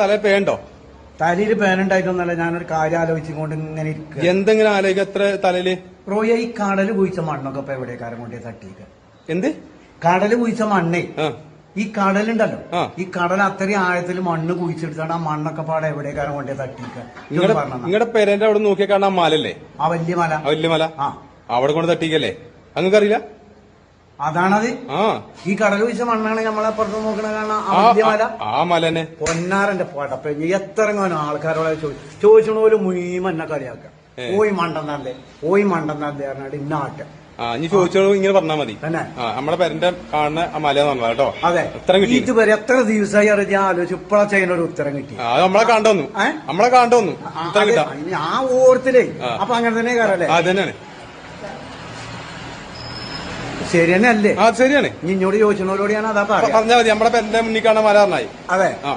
തല പേണ്ടോ? തലയിൽ പേനുണ്ടായിട്ടൊന്നല്ല, ഞാനൊരു കാര്യം ആലോചിച്ചുകൊണ്ട് ഇങ്ങനെ ഇരിക്കുക. എന്തെങ്കിലും ആലോചിക്ക എത്ര തലയില് റോയ ഈ കടല് കുഴിച്ച മണ്ണൊക്കെ ഇപ്പൊ എവിടേക്കാരം കൊണ്ടേ തട്ടിക്ക? എന്ത് കടല് കുഴിച്ച മണ്ണേ, ആ ഈ കടലുണ്ടല്ലോ, ആ. ഈ കടൽ അത്രയും ആഴത്തിൽ മണ്ണ് കുഴിച്ചെടുത്താണ് ആ മണ്ണൊക്കെ പാടെ എവിടേക്കാരം കൊണ്ടേ തട്ടിക്ക? നിങ്ങളുടെ പേരന്റെ അവിടെ നോക്കിയാൽ കാണാൻ മലല്ലേ? ആ വലിയ മല. ആ വലിയ മല. ആ അവിടെ കൊണ്ട് തട്ടിക്കല്ലേ? അങ്ങക്ക് അറിയില്ല? അതാണത്. ആ ഈ കടൽ കുഴിച്ച മണ്ണാണ് നമ്മളപ്പുറത്ത് നോക്കണ കാണാൻ ആ വലിയ മല. ആ മലനെ പൊന്നാരന്റെ പോട്ടപ്പ എത്ര ആൾക്കാരോട് ചോദിച്ചോളൂ മുഴുവൻ എന്നെ കളിയാക്ക. ഓയി മണ്ടെന്നല്ലേ, ഓയി മണ്ടെന്നല്ലേ പറഞ്ഞാൽ ഇന്നാട്ട. ആ ഇനി ചോദിച്ചോളൂ, ഇങ്ങനെ പറഞ്ഞാൽ മതി. തന്നെ നമ്മുടെ പേരന്റെ കാണുന്ന ആ മല പറഞ്ഞ കേട്ടോ. അതെ, ഉത്തരം കിട്ടി. ഇതുവരെ എത്ര ദിവസമായി അറിയാൻ ആലോചിച്ചു, ഇപ്പഴാ ചെയ്യുന്ന ഒരു ഉത്തരം കിട്ടി. അത് നമ്മളെ കണ്ടോന്നു, നമ്മളെ കണ്ടോന്നു ഉത്തരം കിട്ടാം. ആ ഓർത്തില്ലേ? അപ്പൊ അങ്ങനെ തന്നെ കാരല്ലേ? അത് തന്നെയാണ്. ശരി തന്നെ അല്ലേ? ആ ശരിയാണ്. ഇന്നോട് ചോദിച്ചോളോട് ഞാൻ അതാ പറയാം. പറഞ്ഞാൽ മതി, നമ്മുടെ പേരന്റെ മുന്നിൽ കാണാൻ മല പറഞ്ഞായി. അതെ. ആ